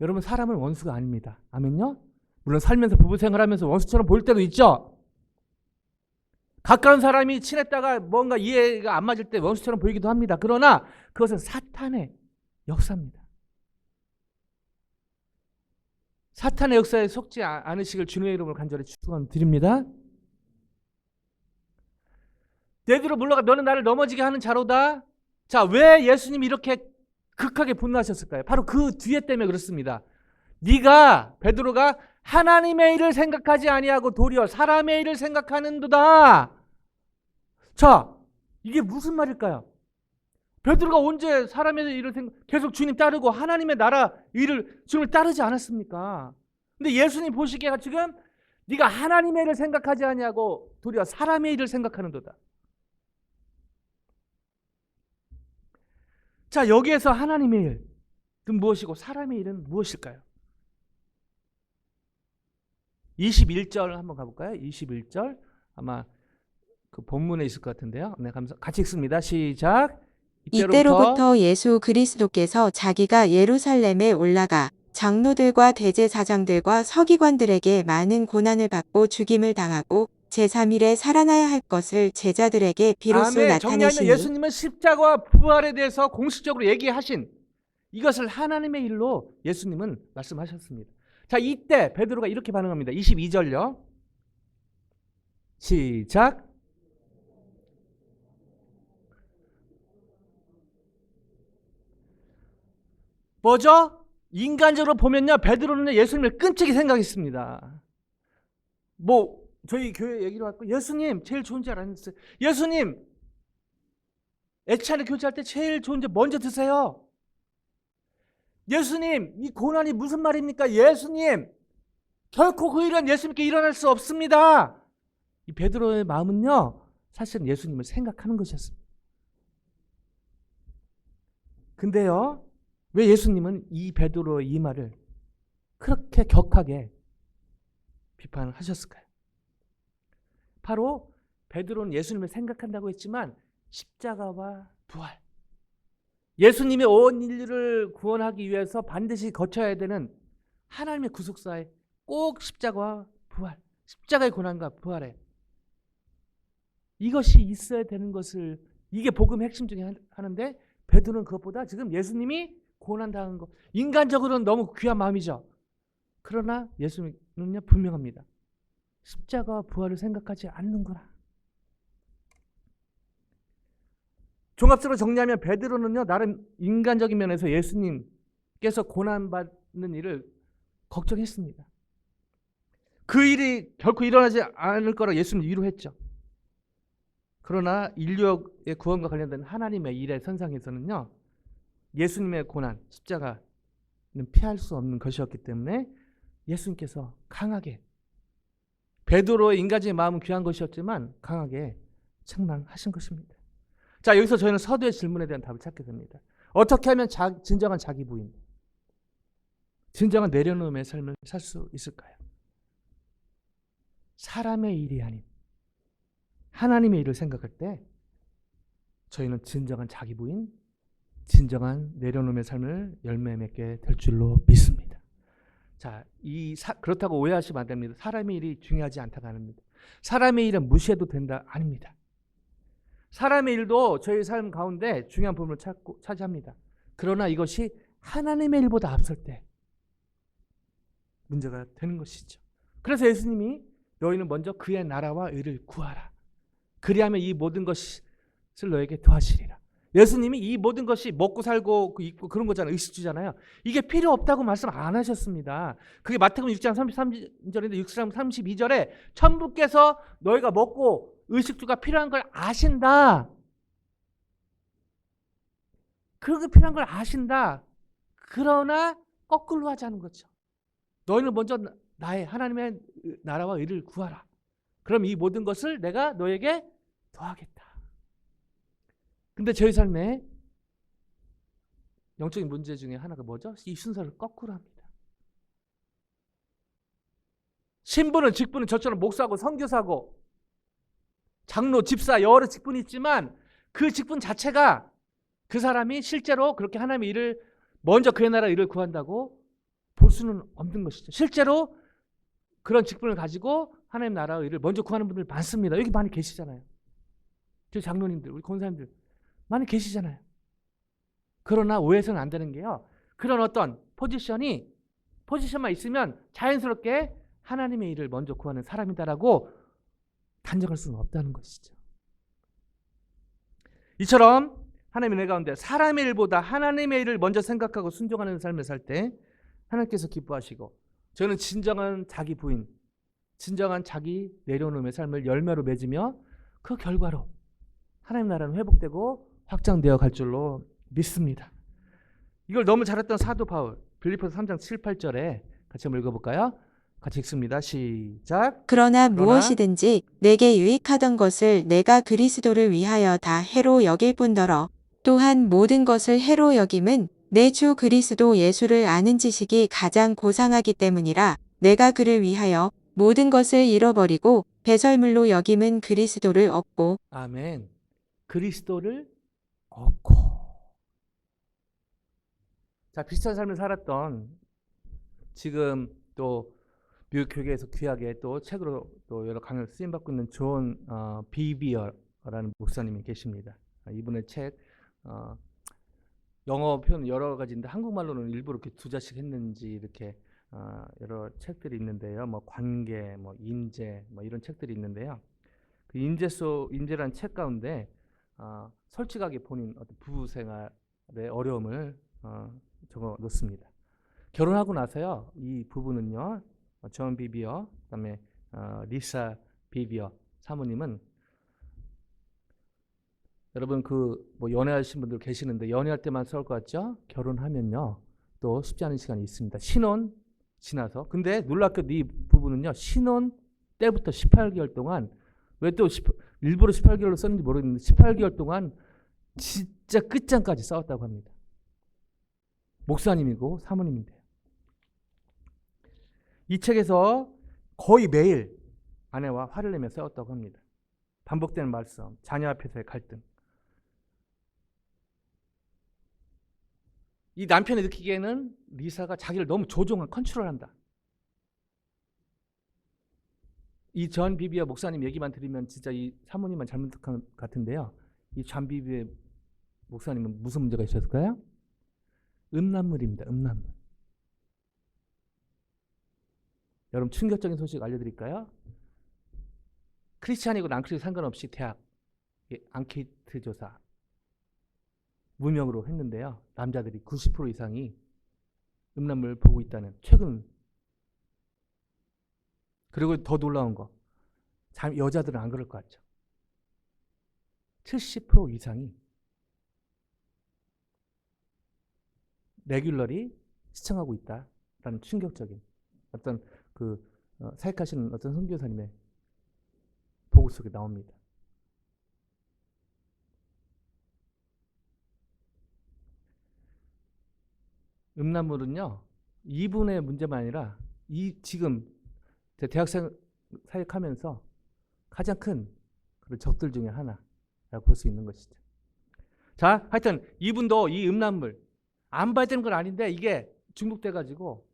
여러분, 사람은 원수가 아닙니다. 아멘요? 물론 살면서 부부 생활하면서 원수처럼 보일 때도 있죠. 가까운 사람이 친했다가 뭔가 이해가 안 맞을 때 원수처럼 보이기도 합니다. 그러나 그것은 사탄의 역사입니다. 사탄의 역사에 속지 않으시길 주님의 이름으로 간절히 축원드립니다. 내 뒤로 물러가. 너는 나를 넘어지게 하는 자로다. 자, 왜 예수님이 이렇게 극하게 분노하셨을까요? 바로 그 뒤에 때문에 그렇습니다. 네가, 베드로가 하나님의 일을 생각하지 아니하고 도리어 사람의 일을 생각하는도다. 자, 이게 무슨 말일까요? 베드로가 언제 사람의 일을 계속 주님 따르고 하나님의 나라 일을 주님을 따르지 않았습니까? 근데 예수님 보시기에 지금 네가 하나님의 일을 생각하지 아니하고 도리어 사람의 일을 생각하는도다. 자, 여기에서 하나님의 일은 무엇이고 사람의 일은 무엇일까요? 21절 한번 가볼까요? 21절 아마 그 본문에 있을 것 같은데요. 네, 같이 읽습니다. 시작. 이때로부터 예수 그리스도께서 자기가 예루살렘에 올라가 장로들과 대제사장들과 서기관들에게 많은 고난을 받고 죽임을 당하고 제3일에 살아나야 할 것을 제자들에게 비로소 아멘. 정리하면 나타내시니. 예수님은 십자가와 부활에 대해서 공식적으로 얘기하신 이것을 하나님의 일로 예수님은 말씀하셨습니다. 자, 이때 베드로가 이렇게 반응합니다. 22절요. 시작. 뭐죠? 인간적으로 보면요, 베드로는 예수님을 끔찍히 생각했습니다. 뭐 저희 교회 얘기로 왔고, 예수님 제일 좋은 줄 알았어요. 예수님 애찬에 교제할 때 제일 좋은 줄 먼저 드세요. 예수님 이 고난이 무슨 말입니까? 예수님 결코 그 일은 예수님께 일어날 수 없습니다. 이 베드로의 마음은요, 사실은 예수님을 생각하는 것이었습니다. 근데요, 왜 예수님은 이 베드로의 이 말을 그렇게 격하게 비판을 하셨을까요? 바로 베드로는 예수님을 생각한다고 했지만 십자가와 부활, 예수님의 온 인류를 구원하기 위해서 반드시 거쳐야 되는 하나님의 구속사에 꼭 십자가와 부활, 십자가의 고난과 부활에 이것이 있어야 되는 것을, 이게 복음의 핵심 중에 하는데 베드로는 그것보다 지금 예수님이 고난당한 것, 인간적으로는 너무 귀한 마음이죠. 그러나 예수님은요 분명합니다. 십자가와 부활을 생각하지 않는구나. 종합적으로 정리하면 베드로는요 나름 인간적인 면에서 예수님께서 고난받는 일을 걱정했습니다. 그 일이 결코 일어나지 않을 거라 예수님 위로했죠. 그러나 인류의 구원과 관련된 하나님의 일의 선상에서는요 예수님의 고난, 십자가는 피할 수 없는 것이었기 때문에 예수님께서 강하게, 베드로의 인간적인 마음은 귀한 것이었지만 강하게 책망하신 것입니다. 자, 여기서 저희는 서두의 질문에 대한 답을 찾게 됩니다. 어떻게 하면 진정한 자기 부인, 진정한 내려놓음의 삶을 살 수 있을까요? 사람의 일이 아닌 하나님의 일을 생각할 때 저희는 진정한 자기 부인, 진정한 내려놓음의 삶을 열매 맺게 될 줄로 믿습니다. 자, 그렇다고 오해하시면 안 됩니다. 사람의 일이 중요하지 않다가 아닙니다. 사람의 일은 무시해도 된다 아닙니다. 사람의 일도 저희 삶 가운데 중요한 부분을 차지합니다. 그러나 이것이 하나님의 일보다 앞설 때 문제가 되는 것이죠. 그래서 예수님이 너희는 먼저 그의 나라와 의를 구하라. 그리하면 이 모든 것을 너에게 더하시리라. 예수님이 이 모든 것이 먹고 살고 입고 그런 거잖아요. 의식주잖아요. 이게 필요 없다고 말씀 안 하셨습니다. 그게 마태복음 6장 33절인데 6장 32절에 천부께서 너희가 먹고 의식주가 필요한 걸 아신다. 그렇게 필요한 걸 아신다. 그러나 거꾸로 하자는 거죠. 너희는 먼저 나의 하나님의 나라와 의를 구하라. 그럼 이 모든 것을 내가 너에게 더하겠다. 근데 저희 삶에 영적인 문제 중에 하나가 뭐죠? 이 순서를 거꾸로 합니다. 신부는 직분은 저처럼 목사고 선교사고 장로, 집사 여러 직분이 있지만 그 직분 자체가 그 사람이 실제로 그렇게 하나님의 일을 먼저 그의 나라 일을 구한다고 볼 수는 없는 것이죠. 실제로 그런 직분을 가지고 하나님 나라의 일을 먼저 구하는 분들 많습니다. 여기 많이 계시잖아요. 저희 장로님들, 우리 권사님들 많이 계시잖아요. 그러나 오해해서는 안 되는 게요. 그런 어떤 포지션만 있으면 자연스럽게 하나님의 일을 먼저 구하는 사람이다라고 단정할 수는 없다는 것이죠. 이처럼 하나님의 은혜 가운데 사람의 일보다 하나님의 일을 먼저 생각하고 순종하는 삶을 살 때 하나님께서 기뻐하시고 저는 진정한 자기 부인, 진정한 자기 내려놓음의 삶을 열매로 맺으며 그 결과로 하나님 나라는 회복되고 확장되어 갈 줄로 믿습니다. 이걸 너무 잘했던 사도 바울, 빌립보서 3장 7, 8절에 같이 한번 읽어볼까요? 같이 읽습니다. 시작. 그러나 무엇이든지 내게 유익하던 것을 내가 그리스도를 위하여 다 해로 여길 뿐더러 또한 모든 것을 해로 여김은 내 주 그리스도 예수를 아는 지식이 가장 고상하기 때문이라. 내가 그를 위하여 모든 것을 잃어버리고 배설물로 여김은 그리스도를 얻고. 아멘. 그리스도를 얻고. 자, 비슷한 삶을 살았던 지금 또 미국 교회에서 귀하게 또 책으로 또 여러 강의를 쓰임 받고 있는 존 비비어라는 목사님이 계십니다. 이분의 책 영어 표현 여러 가지인데 한국말로는 일부러 이렇게 두 자씩 했는지 이렇게 여러 책들이 있는데요. 뭐 관계, 뭐 인재, 뭐 이런 책들이 있는데요. 그 인재라는 책 가운데 솔직하게 본인 어떤 부부 생활의 어려움을 적어 놓습니다. 결혼하고 나서요, 이 부부는요, 존 비비어, 그다음에 리사 비비어 사모님은 여러분 뭐 연애하신 분들 계시는데 연애할 때만 싸울 것 같죠? 결혼하면요 또 쉽지 않은 시간이 있습니다. 신혼 지나서. 근데 놀랍게도 이 부부는요 신혼 때부터 18개월 동안, 왜 또 일부러 18개월로 썼는지 모르겠는데 18개월 동안 진짜 끝장까지 싸웠다고 합니다. 목사님이고 사모님인데요. 이 책에서 거의 매일 아내와 화를 내며 싸웠다고 합니다. 반복되는 말씀, 자녀 앞에서의 갈등. 이 남편이 느끼기에는 리사가 자기를 너무 조종한, 컨트롤한다. 이 전 비비어 목사님 얘기만 들으면 진짜 이 사모님만 잘못한 것 같은데요. 이 전 비비어 목사님은 무슨 문제가 있었을까요? 음란물입니다. 음란물. 여러분 충격적인 소식 알려드릴까요? 크리스찬이고 낭크리고 상관없이 대학 앙케이트 조사 무명으로 했는데요. 남자들이 90% 이상이 음란물 보고 있다는 최근. 그리고 더 놀라운 거, 여자들은 안 그럴 것 같죠. 70% 이상이 레귤러리 시청하고 있다라는 충격적인 어떤 사역하시는 어떤 선교사님의 보고 속에 나옵니다. 음란물은요, 이분의 문제만 아니라 지금 제 대학생 사역하면서 가장 큰 그런 적들 중에 하나라고 볼 수 있는 것이죠. 자, 하여튼 이분도 이 음란물 안 봐야 되는 건 아닌데 이게 중독돼가지고,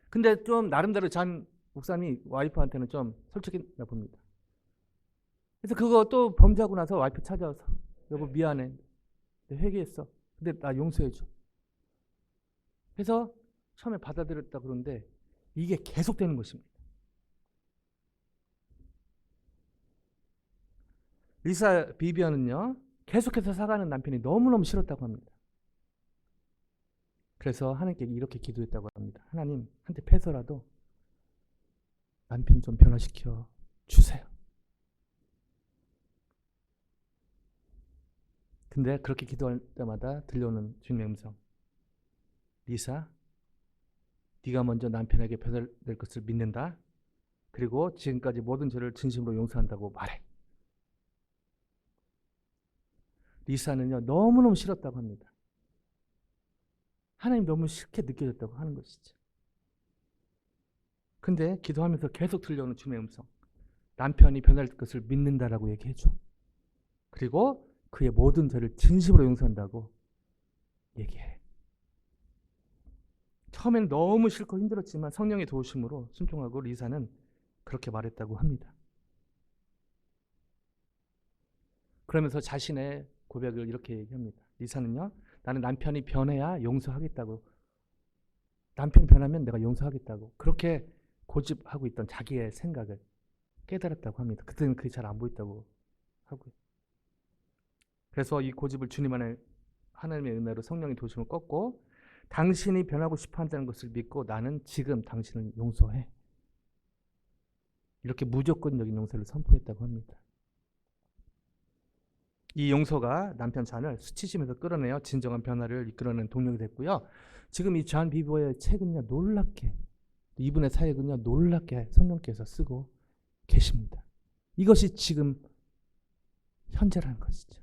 근데 좀 나름대로 잔 목사님이 와이프한테는 좀 솔직했나 봅니다. 그래서 그거 또 범죄하고 나서 와이프 찾아와서 여보 미안해, 회개했어, 근데 나 용서해줘. 해서 처음에 받아들였다 그러는데 이게 계속되는 것입니다. 리사 비비언은요, 계속해서 사가는 남편이 너무너무 싫었다고 합니다. 그래서 하나님께 이렇게 기도했다고 합니다. 하나님, 한테 패서라도 남편 좀 변화시켜 주세요. 근데 그렇게 기도할 때마다 들려오는 주님의 음성. 리사, 네가 먼저 남편에게 변화될 것을 믿는다. 그리고 지금까지 모든 죄를 진심으로 용서한다고 말해. 리사는요, 너무너무 싫었다고 합니다. 하나님 너무 싫게 느껴졌다고 하는 것이죠. 근데 기도하면서 계속 들려오는 주님의 음성. 남편이 변할 것을 믿는다라고 얘기해줘. 그리고 그의 모든 죄를 진심으로 용서한다고 얘기해. 처음엔 너무 싫고 힘들었지만 성령의 도우심으로 순종하고 리사는 그렇게 말했다고 합니다. 그러면서 자신의 고백을 이렇게 얘기합니다. 리사는요, 나는 남편이 변해야 용서하겠다고, 남편이 변하면 내가 용서하겠다고 그렇게 고집하고 있던 자기의 생각을 깨달았다고 합니다. 그때는 그게 잘 안 보였다고 하고요. 그래서 이 고집을 주님 안에 하나님의 은혜로 성령의 도심을 꺾고 당신이 변하고 싶어 한다는 것을 믿고 나는 지금 당신을 용서해. 이렇게 무조건적인 용서를 선포했다고 합니다. 이 용서가 남편 잔을 수치심에서 끌어내어 진정한 변화를 이끌어낸 동력이 됐고요. 지금 이 잔 비버의 책은요, 놀랍게, 이분의 사역은요, 놀랍게 성령께서 쓰고 계십니다. 이것이 지금 현재라는 것이죠.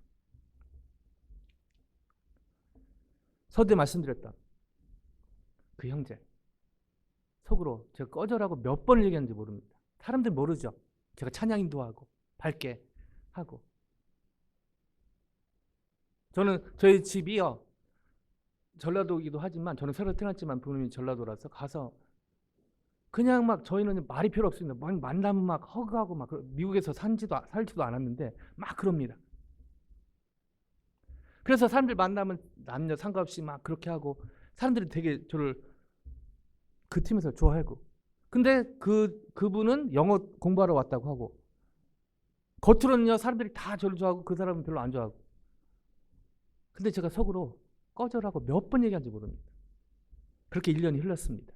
서두에 말씀드렸던 그 형제, 속으로 제가 꺼져라고 몇 번을 얘기하는지 모릅니다. 사람들 모르죠. 제가 찬양 인도하고 밝게 하고. 저는 저희 집이요, 전라도이기도 하지만 저는 새로 태어났지만 부모님이 전라도라서 가서 그냥 막 저희는 말이 필요 없습니다. 막 만나면 막 허그하고 막 미국에서 살지도 않았는데 막 그럽니다. 그래서 사람들 만나면 남녀 상관없이 막 그렇게 하고 사람들이 되게 저를 그 팀에서 좋아하고. 근데 그분은 영어 공부하러 왔다고 하고 겉으로는요 사람들이 다 저를 좋아하고 그 사람은 별로 안 좋아하고. 근데 제가 속으로 꺼져라고 몇 번 얘기한지 모릅니다. 그렇게 1년이 흘렀습니다.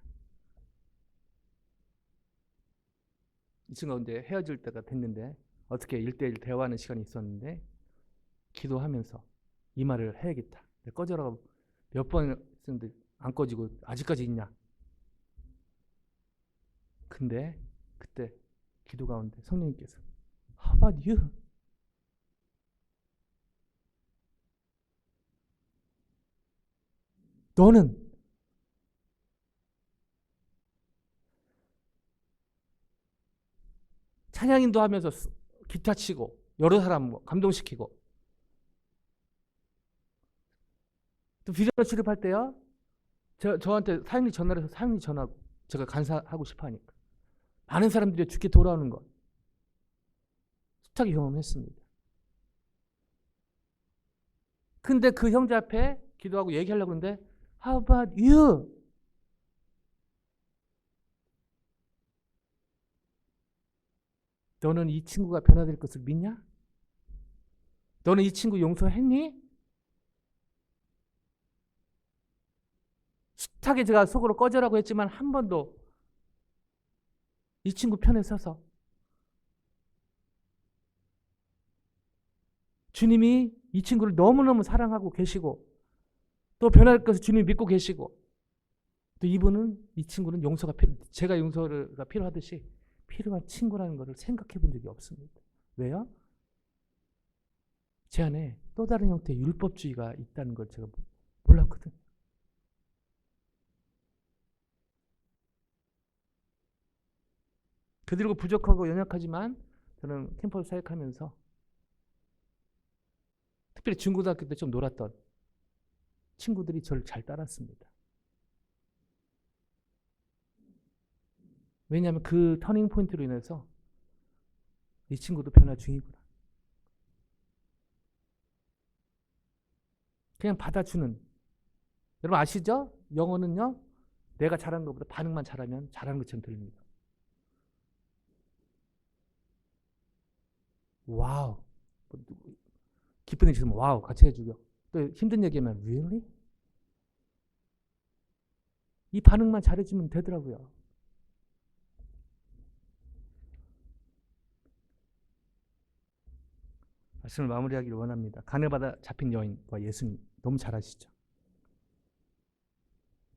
이 친구가 이제 헤어질 때가 됐는데 어떻게 1대1 대화하는 시간이 있었는데 기도하면서 이 말을 해야겠다. 꺼져라고 몇 번 했는데 안 꺼지고 아직까지 있냐. 근데 그때 기도 가운데 성령님께서 How about you? 너는 찬양인도 하면서 기타 치고 여러 사람 감동시키고, 또 비전 출입할 때요, 저한테 사역리 전화해서 사역리 전화하고 제가 간사하고 싶어 하니까 많은 사람들이 죽게 돌아오는 것 숱하게 경험했습니다. 근데 그 형제 앞에 기도하고 얘기하려고 하는데 How about you? 너는 이 친구가 변화될 것을 믿냐? 너는 이 친구 용서했니? 숱하게 제가 속으로 꺼져라고 했지만 한 번도 이 친구 편에 서서 주님이 이 친구를 너무너무 사랑하고 계시고 또 변할 것을 주님이 믿고 계시고 또 이분은 이 친구는 용서가 제가 용서가 필요하듯이 필요한 친구라는 것을 생각해 본 적이 없습니다. 왜요? 제 안에 또 다른 형태의 율법주의가 있다는 걸 제가 몰랐거든요. 그들고 부족하고 연약하지만 저는 캠퍼스 사역하면서 특별히 중고등학교 때 좀 놀았던 친구들이 저를 잘 따랐습니다. 왜냐하면 그 터닝 포인트로 인해서 이 친구도 변화 중이구나. 그냥 받아주는. 여러분 아시죠? 영어는요, 내가 잘한 것보다 반응만 잘하면 잘하는 것처럼 들립니다. 와우. 기쁜 일 있으면 와우 같이 해주고, 또 힘든 얘기하면 really? 이 반응만 잘해주면 되더라고요. 말씀을 마무리하기를 원합니다. 가늠하다 잡힌 여인과 예수님 너무 잘 아시죠?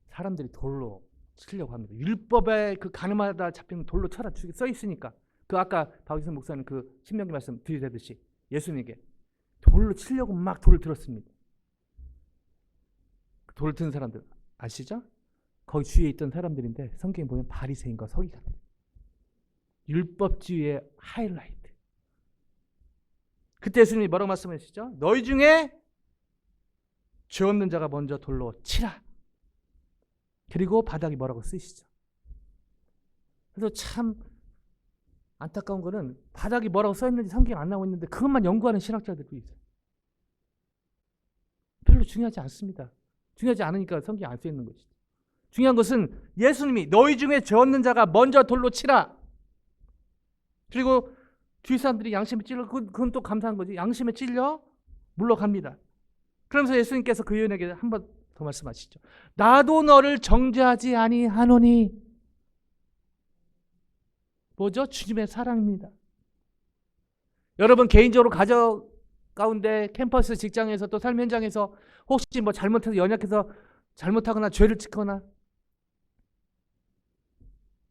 사람들이 돌로 치려고 합니다. 율법에 그 가늠하다 잡힌 돌로 쳐라 써 있으니까, 그 아까 박유선 목사님 그 신명기 말씀 들이대듯이 예수님에게 돌로 치려고 막 돌을 들었습니다. 돌을 든 사람들 아시죠? 거기 주위에 있던 사람들인데 성경에 보면 바리새인과 서기관들, 율법주의의 하이라이트. 그때 예수님이 뭐라고 말씀하시죠? 너희 중에 죄 없는 자가 먼저 돌로 치라. 그리고 바닥에 뭐라고 쓰시죠? 그래서 참 안타까운 거는 바닥에 뭐라고 써있는지 성경에 안 나오고 있는데 그것만 연구하는 신학자들도 있어요. 별로 중요하지 않습니다. 중요하지 않으니까 성경에 안 써있는 것이죠. 중요한 것은 예수님이 너희 중에 죄 없는 자가 먼저 돌로 치라. 그리고 주위 사람들이 양심에 찔러, 그건 또 감사한 거지. 양심에 찔려 물러갑니다. 그러면서 예수님께서 그 여인에게 한 번 더 말씀하시죠. 나도 너를 정죄하지 아니하노니. 뭐죠? 주님의 사랑입니다. 여러분 개인적으로 가정 가운데 캠퍼스 직장에서 또 삶 현장에서 혹시 뭐 잘못해서 연약해서 잘못하거나 죄를 짓거나,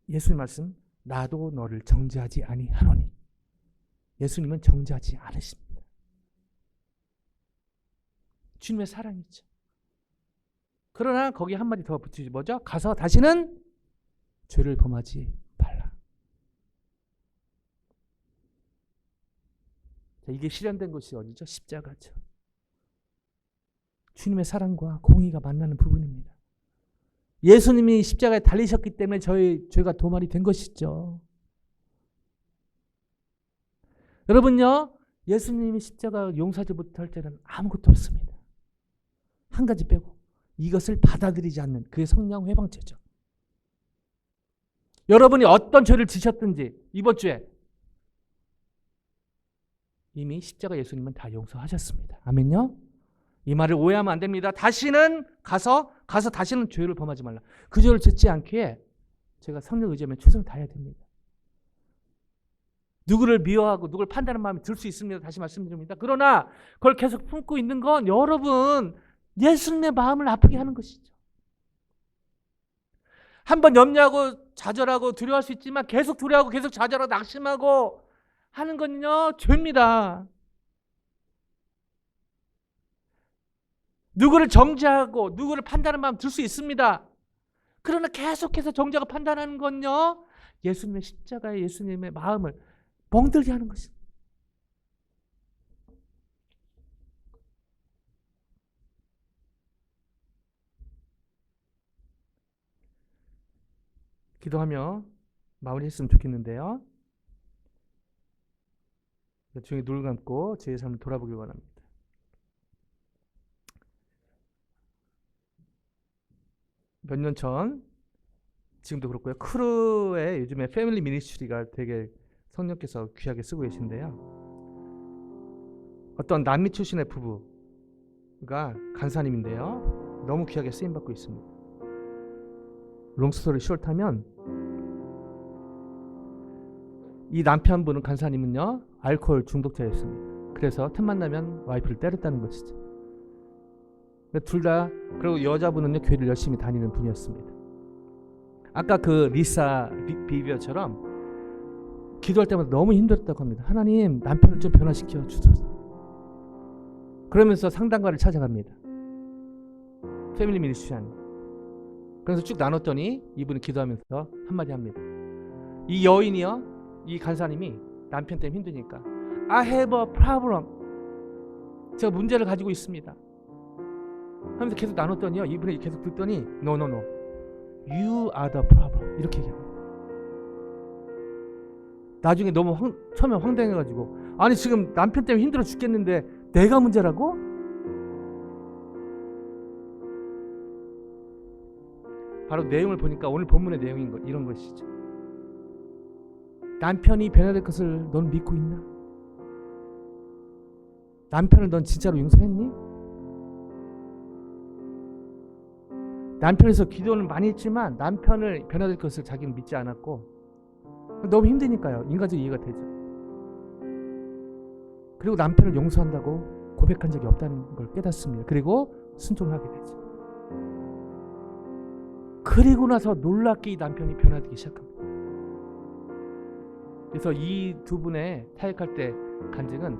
예수님 말씀 나도 너를 정죄하지 아니하노니. 예수님은 정죄하지 않으십니다. 주님의 사랑이죠. 그러나 거기 한마디 더 붙이지 뭐죠? 가서 다시는 죄를 범하지 말라. 자, 이게 실현된 곳이 어디죠? 십자가죠. 주님의 사랑과 공의가 만나는 부분입니다. 예수님이 십자가에 달리셨기 때문에 저희 죄가 도말이 된 것이죠. 여러분요, 예수님이 십자가 용서하지 못할 때는 아무것도 없습니다. 한 가지 빼고 이것을 받아들이지 않는 그의 성령 회방죄죠. 여러분이 어떤 죄를 지셨든지 이번 주에 이미 십자가 예수님은 다 용서하셨습니다. 아멘요? 이 말을 오해하면 안 됩니다. 다시는 가서 다시는 죄를 범하지 말라. 그 죄를 짓지 않기에 제가 성령 의지하면 최선을 다해야 됩니다. 누구를 미워하고 누구를 판단하는 마음이 들 수 있습니다. 다시 말씀드립니다. 그러나 그걸 계속 품고 있는 건 여러분 예수님의 마음을 아프게 하는 것이죠. 한번 염려하고 좌절하고 두려워할 수 있지만 계속 두려워하고 계속 좌절하고 낙심하고 하는 건요 죄입니다. 누구를 정죄하고 누구를 판단하는 마음 들 수 있습니다. 그러나 계속해서 정죄하고 판단하는 건요 예수님의 십자가의 예수님의 마음을 멍들게 하는 것이. 기도하며 마무리했으면 좋겠는데요. 조용히 눈을 감고 제 삶을 돌아보길 원합니다. 몇 년 전, 지금도 그렇고요. 크루의 요즘에 패밀리 미니스트리가 되게 성령께서 귀하게 쓰고 계신데요. 어떤 남미 출신의 부부가 간사님인데요. 너무 귀하게 쓰임받고 있습니다. 롱스토리 숏하면 이 남편분은 간사님은요 알코올 중독자였습니다. 그래서 틈만 나면 와이프를 때렸다는 것이죠. 둘 다, 그리고 여자분은요 교회를 열심히 다니는 분이었습니다. 아까 그 리사 비비어처럼 기도할 때마다 너무 힘들었다고 합니다. 하나님, 남편을 좀 변화시켜 주소서. 그러면서 상담가를 찾아갑니다. 패밀리 미니스트리. 그래서 쭉 나눴더니 이분이 기도하면서 한마디 합니다. 이 여인이요, 이 간사님이 남편 때문에 힘드니까 I have a problem, 제가 문제를 가지고 있습니다 하면서 계속 나눴더니요, 이분이 계속 듣더니 No, you are the problem, 이렇게 얘기합니다. 나중에 너무 처음에 황당해가지고, 아니 지금 남편 때문에 힘들어 죽겠는데 내가 문제라고? 바로 내용을 보니까 오늘 본문의 내용인 거, 이런 것이죠. 남편이 변화될 것을 넌 믿고 있나? 남편을 넌 진짜로 용서했니? 남편에서 기도는 많이 했지만 남편을 변화될 것을 자기는 믿지 않았고, 너무 힘드니까요. 인간적으로 이해가 되죠. 그리고 남편을 용서한다고 고백한 적이 없다는 걸 깨닫습니다. 그리고 순종하게 되죠. 그리고 나서 놀랍게 이 남편이 변화되기 시작합니다. 그래서 이 두 분의 타협할 때 간증은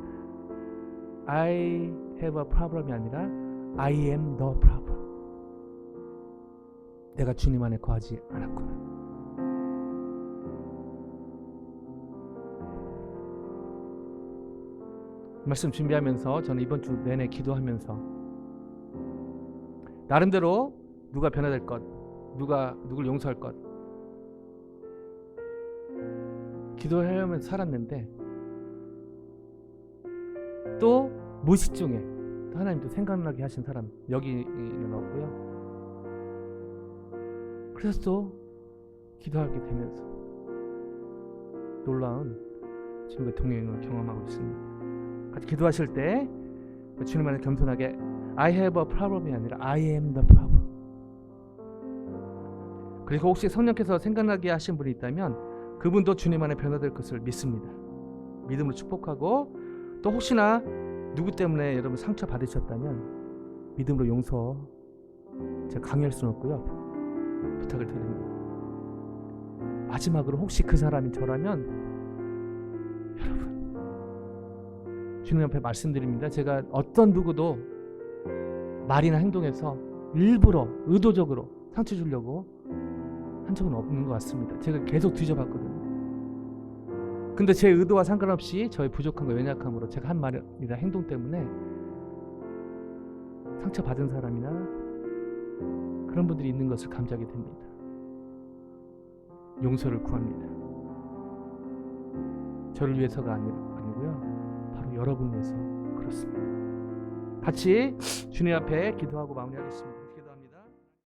I have a problem이 아니라 I am the problem. 내가 주님 안에 거하지 않았구나. 말씀 준비하면서 저는 이번 주 내내 기도하면서 나름대로 누가 변화될 것, 누굴 용서할 것 기도하면서 살았는데, 또 무의식 중에 또 하나님 또 생각나게 하신 사람 여기는 없고요. 그래서 또 기도하게 되면서 놀라운 주님의 동행을 경험하고 있습니다. 같이 기도하실 때 주님 안에 겸손하게 I have a problem이 아니라 I am the problem. 그리고 혹시 성령께서 생각나게 하신 분이 있다면 그분도 주님 안에 변화될 것을 믿습니다. 믿음으로 축복하고, 또 혹시나 누구 때문에 여러분 상처 받으셨다면 믿음으로 용서, 제가 강요할 수는 없고요, 부탁을 드립니다. 마지막으로 혹시 그 사람이 저라면 여러분 주님 앞에 말씀드립니다. 제가 어떤 누구도 말이나 행동에서 일부러 의도적으로 상처 주려고 한 적은 없는 것 같습니다. 제가 계속 뒤져봤거든요. 근데 제 의도와 상관없이 저의 부족함과 연약함으로 제가 한 말이나 행동 때문에 상처받은 사람이나 그런 분들이 있는 것을 감지하게 됩니다. 용서를 구합니다. 저를 위해서가 아니고요, 바로 여러분을 위해서 그렇습니다. 같이 주님 앞에 기도하고 마무리하겠습니다.